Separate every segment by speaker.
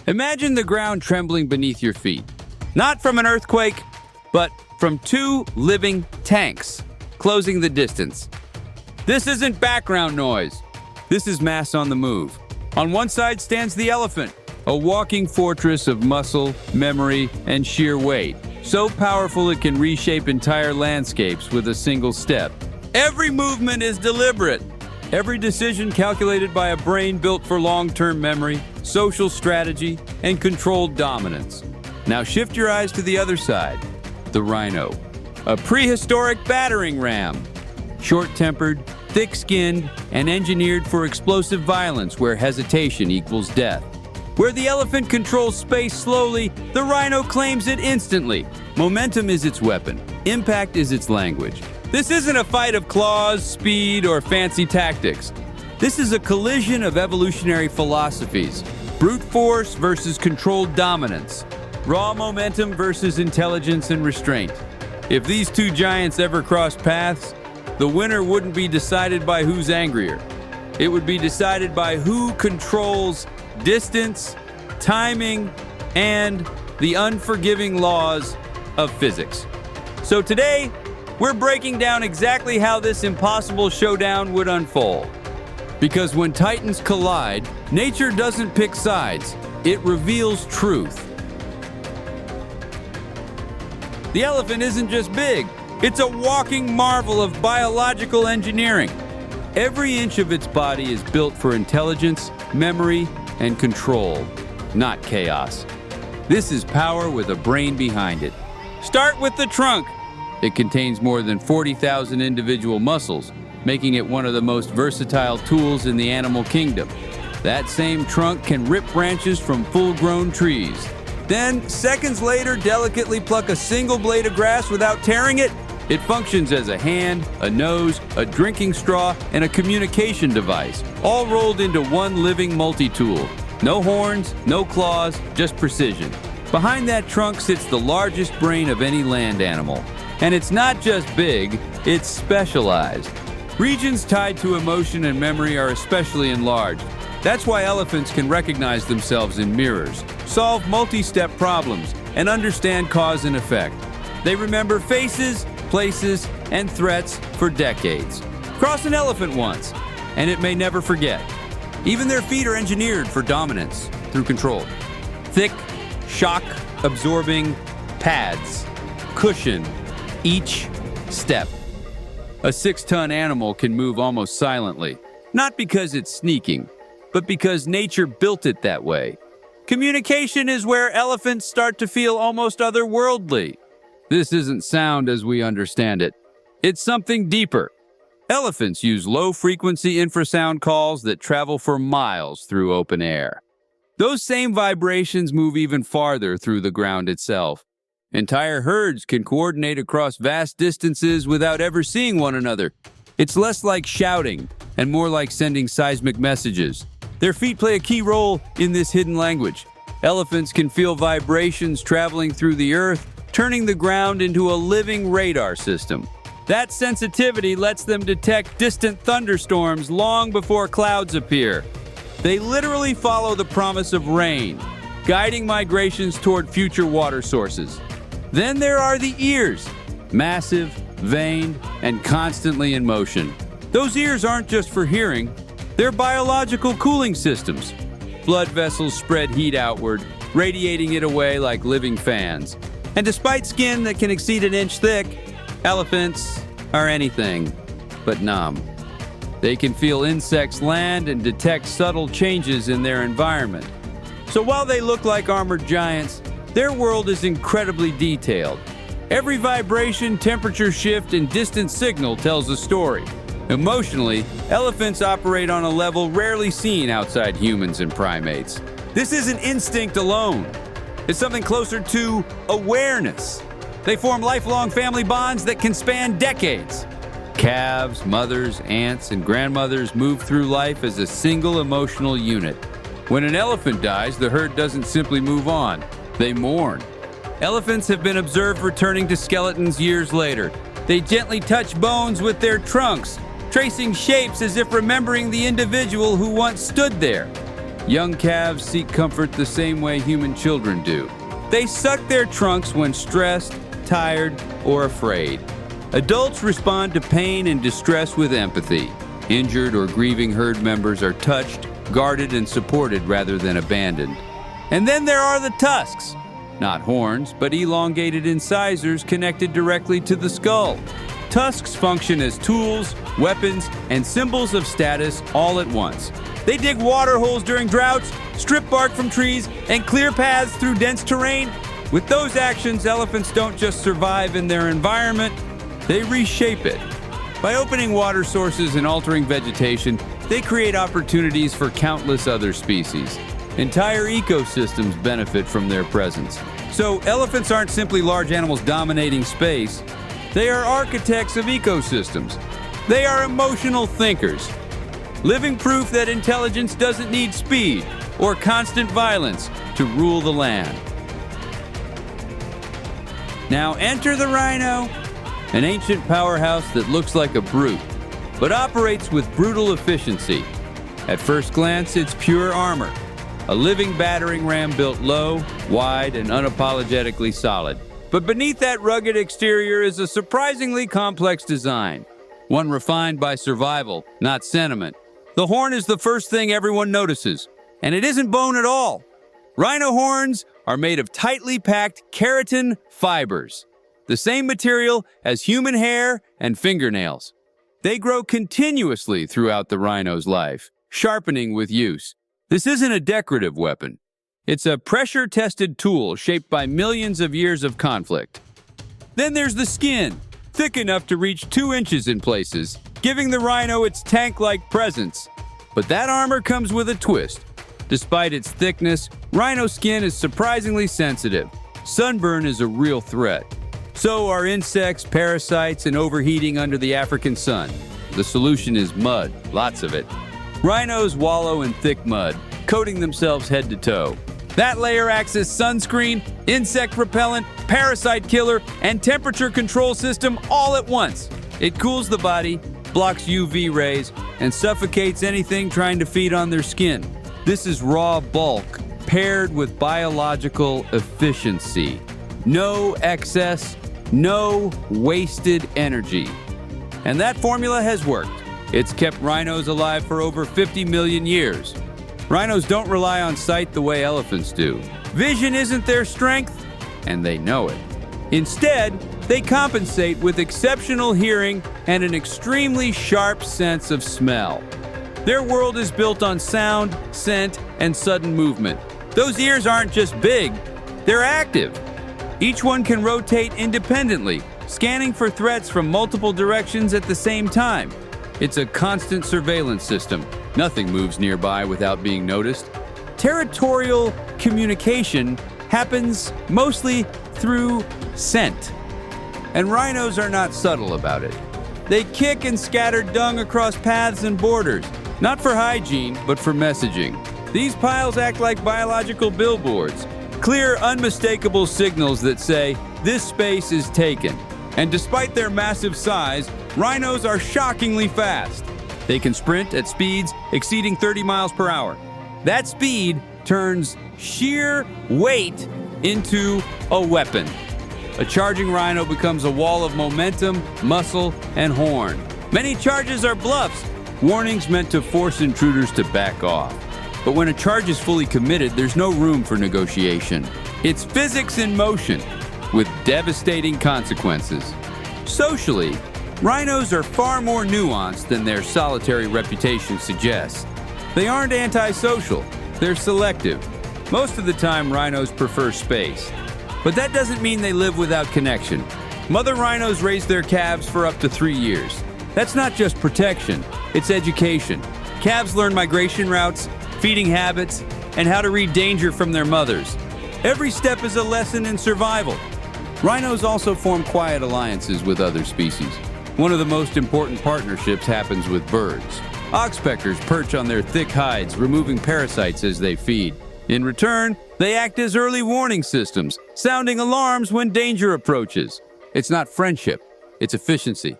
Speaker 1: Imagine the ground trembling beneath your feet. Not from an earthquake, but from two living tanks, closing the distance. This isn't background noise. This is mass on the move. On one side stands the elephant, a walking fortress of muscle, memory, and sheer weight, so powerful it can reshape entire landscapes with a single step. Every movement is deliberate. Every decision calculated by a brain built for long-term memory, social strategy, and controlled dominance. Now shift your eyes to the other side, the rhino, a prehistoric battering ram, short-tempered, thick-skinned, and engineered for explosive violence where hesitation equals death. Where the elephant controls space slowly, the rhino claims it instantly. Momentum is its weapon. Impact is its language. This isn't a fight of claws, speed, or fancy tactics. This is a collision of evolutionary philosophies. Brute force versus controlled dominance. Raw momentum versus intelligence and restraint. If these two giants ever crossed paths, the winner wouldn't be decided by who's angrier. It would be decided by who controls distance, timing, and the unforgiving laws of physics. So today, we're breaking down exactly how this impossible showdown would unfold. Because when titans collide, nature doesn't pick sides, it reveals truth. The elephant isn't just big, it's a walking marvel of biological engineering. Every inch of its body is built for intelligence, memory, and control, not chaos. This is power with a brain behind it. Start with the trunk. It contains more than 40,000 individual muscles, making it one of the most versatile tools in the animal kingdom. That same trunk can rip branches from full-grown trees. Then, seconds later, delicately pluck a single blade of grass without tearing it. It functions as a hand, a nose, a drinking straw, and a communication device, all rolled into one living multi-tool. No horns, no claws, just precision. Behind that trunk sits the largest brain of any land animal. And it's not just big, it's specialized. Regions tied to emotion and memory are especially enlarged. That's why elephants can recognize themselves in mirrors, solve multi-step problems, and understand cause and effect. They remember faces, places, and threats for decades. Cross an elephant once, and it may never forget. Even their feet are engineered for dominance through control. Thick, shock-absorbing pads cushion each step. A 6-ton animal can move almost silently, not because it's sneaking, but because nature built it that way. Communication is where elephants start to feel almost otherworldly. This isn't sound as we understand it. It's something deeper. Elephants use low-frequency infrasound calls that travel for miles through open air. Those same vibrations move even farther through the ground itself. Entire herds can coordinate across vast distances without ever seeing one another. It's less like shouting and more like sending seismic messages. Their feet play a key role in this hidden language. Elephants can feel vibrations traveling through the earth, turning the ground into a living radar system. That sensitivity lets them detect distant thunderstorms long before clouds appear. They literally follow the promise of rain, guiding migrations toward future water sources. Then there are the ears, massive, veined, and constantly in motion. Those ears aren't just for hearing, they're biological cooling systems. Blood vessels spread heat outward, radiating it away like living fans. And despite skin that can exceed an inch thick, elephants are anything but numb. They can feel insects land and detect subtle changes in their environment. So while they look like armored giants, their world is incredibly detailed. Every vibration, temperature shift, and distance signal tells a story. Emotionally, elephants operate on a level rarely seen outside humans and primates. This isn't instinct alone. It's something closer to awareness. They form lifelong family bonds that can span decades. Calves, mothers, aunts, and grandmothers move through life as a single emotional unit. When an elephant dies, the herd doesn't simply move on. They mourn. Elephants have been observed returning to skeletons years later. They gently touch bones with their trunks, tracing shapes as if remembering the individual who once stood there. Young calves seek comfort the same way human children do. They suck their trunks when stressed, tired, or afraid. Adults respond to pain and distress with empathy. Injured or grieving herd members are touched, guarded, and supported rather than abandoned. And then there are the tusks. Not horns, but elongated incisors connected directly to the skull. Tusks function as tools, weapons, and symbols of status all at once. They dig water holes during droughts, strip bark from trees, and clear paths through dense terrain. With those actions, elephants don't just survive in their environment, they reshape it. By opening water sources and altering vegetation, they create opportunities for countless other species. Entire ecosystems benefit from their presence. So elephants aren't simply large animals dominating space. They are architects of ecosystems. They are emotional thinkers, living proof that intelligence doesn't need speed or constant violence to rule the land. Now enter the rhino, an ancient powerhouse that looks like a brute, but operates with brutal efficiency. At first glance, it's pure armor, a living battering ram built low, wide, and unapologetically solid. But beneath that rugged exterior is a surprisingly complex design, one refined by survival, not sentiment. The horn is the first thing everyone notices, and it isn't bone at all. Rhino horns are made of tightly packed keratin fibers, the same material as human hair and fingernails. They grow continuously throughout the rhino's life, sharpening with use. This isn't a decorative weapon. It's a pressure-tested tool shaped by millions of years of conflict. Then there's the skin, thick enough to reach 2 inches in places, giving the rhino its tank-like presence. But that armor comes with a twist. Despite its thickness, rhino skin is surprisingly sensitive. Sunburn is a real threat. So are insects, parasites, and overheating under the African sun. The solution is mud, lots of it. Rhinos wallow in thick mud, coating themselves head to toe. That layer acts as sunscreen, insect repellent, parasite killer, and temperature control system all at once. It cools the body, blocks UV rays, and suffocates anything trying to feed on their skin. This is raw bulk paired with biological efficiency. No excess, no wasted energy. And that formula has worked. It's kept rhinos alive for over 50 million years. Rhinos don't rely on sight the way elephants do. Vision isn't their strength, and they know it. Instead, they compensate with exceptional hearing and an extremely sharp sense of smell. Their world is built on sound, scent, and sudden movement. Those ears aren't just big, they're active. Each one can rotate independently, scanning for threats from multiple directions at the same time. It's a constant surveillance system. Nothing moves nearby without being noticed. Territorial communication happens mostly through scent. And rhinos are not subtle about it. They kick and scatter dung across paths and borders, not for hygiene, but for messaging. These piles act like biological billboards, clear, unmistakable signals that say, this space is taken. And despite their massive size, rhinos are shockingly fast. They can sprint at speeds exceeding 30 miles per hour. That speed turns sheer weight into a weapon. A charging rhino becomes a wall of momentum, muscle, and horn. Many charges are bluffs, warnings meant to force intruders to back off. But when a charge is fully committed, there's no room for negotiation. It's physics in motion, with devastating consequences. Socially, rhinos are far more nuanced than their solitary reputation suggests. They aren't antisocial, they're selective. Most of the time, rhinos prefer space. But that doesn't mean they live without connection. Mother rhinos raise their calves for up to 3 years. That's not just protection, it's education. Calves learn migration routes, feeding habits, and how to read danger from their mothers. Every step is a lesson in survival. Rhinos also form quiet alliances with other species. One of the most important partnerships happens with birds. Oxpeckers perch on their thick hides, removing parasites as they feed. In return, they act as early warning systems, sounding alarms when danger approaches. It's not friendship, it's efficiency.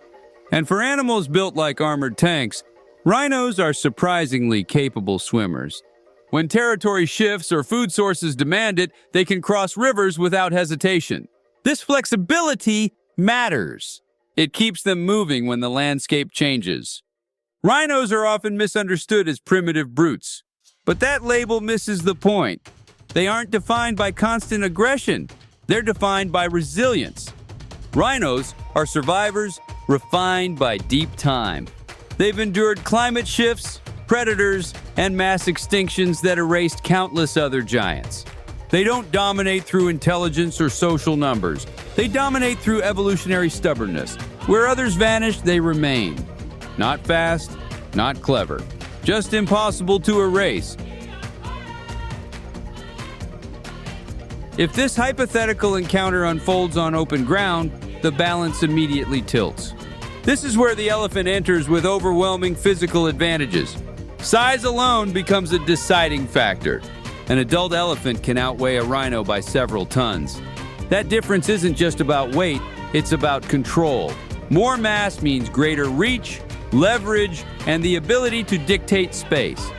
Speaker 1: And for animals built like armored tanks, rhinos are surprisingly capable swimmers. When territory shifts or food sources demand it, they can cross rivers without hesitation. This flexibility matters. It keeps them moving when the landscape changes. Rhinos are often misunderstood as primitive brutes, but that label misses the point. They aren't defined by constant aggression. They're defined by resilience. Rhinos are survivors refined by deep time. They've endured climate shifts, predators, and mass extinctions that erased countless other giants. They don't dominate through intelligence or social numbers. They dominate through evolutionary stubbornness. Where others vanish, they remain. Not fast, not clever, just impossible to erase. If this hypothetical encounter unfolds on open ground, the balance immediately tilts. This is where the elephant enters with overwhelming physical advantages. Size alone becomes a deciding factor. An adult elephant can outweigh a rhino by several tons. That difference isn't just about weight, it's about control. More mass means greater reach, leverage, and the ability to dictate space.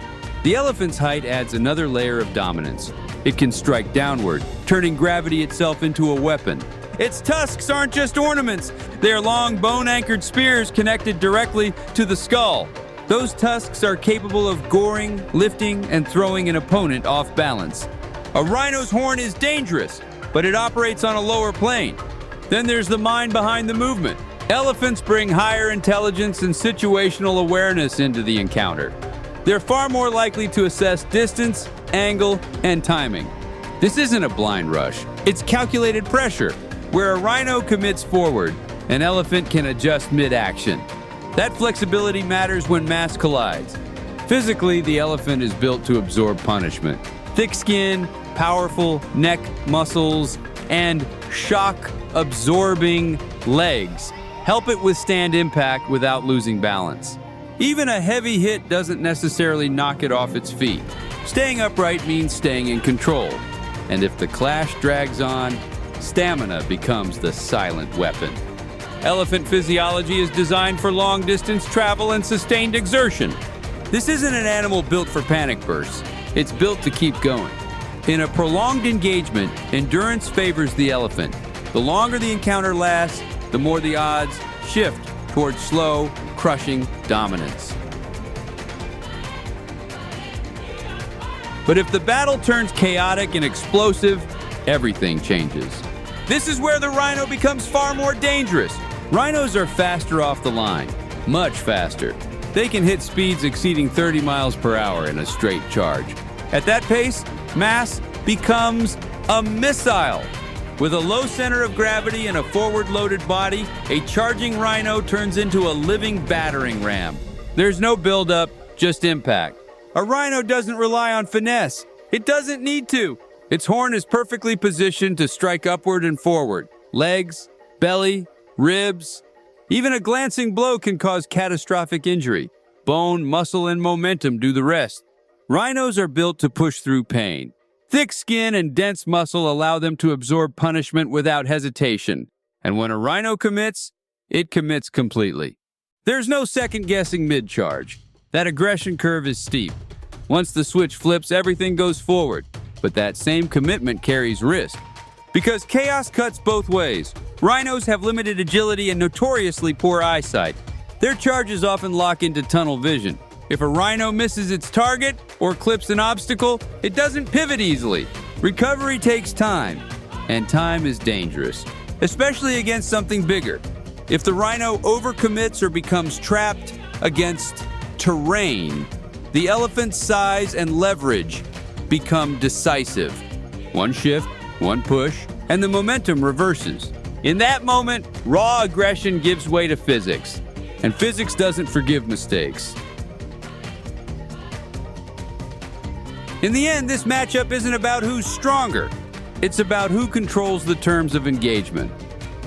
Speaker 1: The elephant's height adds another layer of dominance. It can strike downward, turning gravity itself into a weapon. Its tusks aren't just ornaments. They are long, bone-anchored spears connected directly to the skull. Those tusks are capable of goring, lifting, and throwing an opponent off balance. A rhino's horn is dangerous, but it operates on a lower plane. Then there's the mind behind the movement. Elephants bring higher intelligence and situational awareness into the encounter. They're far more likely to assess distance, angle, and timing. This isn't a blind rush. It's calculated pressure. Where a rhino commits forward, an elephant can adjust mid-action. That flexibility matters when mass collides. Physically, the elephant is built to absorb punishment. Thick skin, powerful neck muscles, and shock-absorbing legs help it withstand impact without losing balance. Even a heavy hit doesn't necessarily knock it off its feet. Staying upright means staying in control. And if the clash drags on, stamina becomes the silent weapon. Elephant physiology is designed for long-distance travel and sustained exertion. This isn't an animal built for panic bursts. It's built to keep going. In a prolonged engagement, endurance favors the elephant. The longer the encounter lasts, the more the odds shift towards slow, crushing dominance. But if the battle turns chaotic and explosive, everything changes. This is where the rhino becomes far more dangerous. Rhinos are faster off the line, much faster. They can hit speeds exceeding 30 miles per hour in a straight charge. At that pace, mass becomes a missile. With a low center of gravity and a forward-loaded body, a charging rhino turns into a living battering ram. There's no build-up, just impact. A rhino doesn't rely on finesse. It doesn't need to. Its horn is perfectly positioned to strike upward and forward. Legs, belly, ribs. Even a glancing blow can cause catastrophic injury. Bone, muscle, and momentum do the rest. Rhinos are built to push through pain. Thick skin and dense muscle allow them to absorb punishment without hesitation. And when a rhino commits, it commits completely. There's no second-guessing mid-charge. That aggression curve is steep. Once the switch flips, everything goes forward. But that same commitment carries risk. Because chaos cuts both ways. Rhinos have limited agility and notoriously poor eyesight. Their charges often lock into tunnel vision. If a rhino misses its target or clips an obstacle, it doesn't pivot easily. Recovery takes time, and time is dangerous, especially against something bigger. If the rhino overcommits or becomes trapped against terrain, the elephant's size and leverage become decisive. One shift, one push, and the momentum reverses. In that moment, raw aggression gives way to physics, and physics doesn't forgive mistakes. In the end, this matchup isn't about who's stronger. It's about who controls the terms of engagement.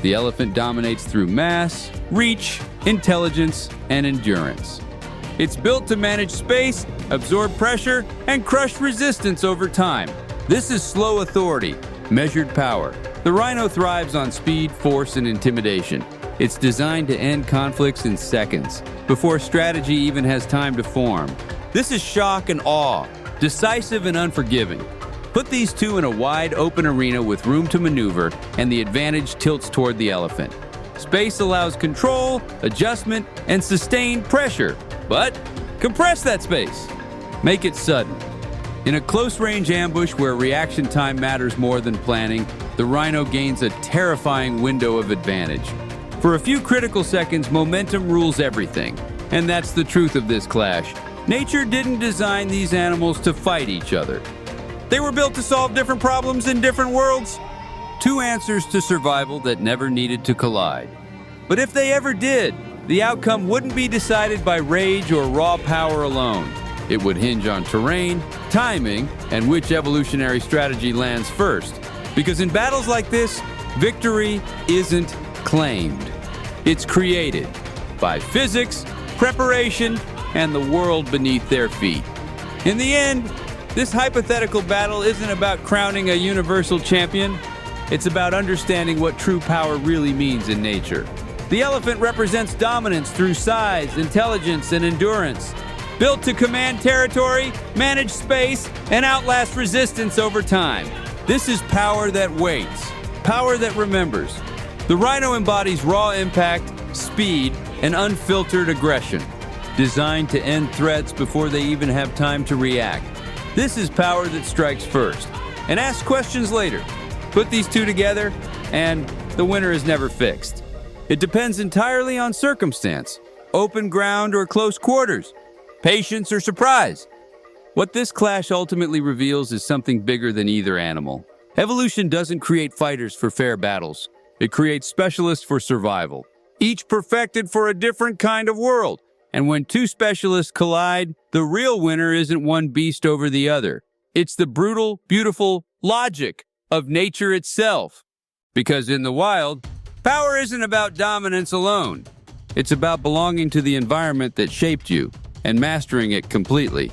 Speaker 1: The elephant dominates through mass, reach, intelligence, and endurance. It's built to manage space, absorb pressure, and crush resistance over time. This is slow authority, measured power. The rhino thrives on speed, force, and intimidation. It's designed to end conflicts in seconds, before strategy even has time to form. This is shock and awe. decisive and unforgiving. Put these two in a wide open arena with room to maneuver, and the advantage tilts toward the elephant. Space allows control, adjustment, and sustained pressure, but compress that space. Make it sudden. In a close-range ambush where reaction time matters more than planning, the rhino gains a terrifying window of advantage. For a few critical seconds, momentum rules everything. And that's the truth of this clash. Nature didn't design these animals to fight each other. They were built to solve different problems in different worlds. Two answers to survival that never needed to collide. But if they ever did, the outcome wouldn't be decided by rage or raw power alone. It would hinge on terrain, timing, and which evolutionary strategy lands first. Because in battles like this, victory isn't claimed. It's created by physics, preparation, and the world beneath their feet. In the end, this hypothetical battle isn't about crowning a universal champion. It's about understanding what true power really means in nature. The elephant represents dominance through size, intelligence, and endurance. Built to command territory, manage space, and outlast resistance over time. This is power that waits, power that remembers. The rhino embodies raw impact, speed, and unfiltered aggression, designed to end threats before they even have time to react. This is power that strikes first and asks questions later. Put these two together, and the winner is never fixed. It depends entirely on circumstance, open ground or close quarters, patience or surprise. What this clash ultimately reveals is something bigger than either animal. Evolution doesn't create fighters for fair battles. It creates specialists for survival, each perfected for a different kind of world. And when two specialists collide, the real winner isn't one beast over the other. It's the brutal, beautiful logic of nature itself. Because in the wild, power isn't about dominance alone. It's about belonging to the environment that shaped you and mastering it completely.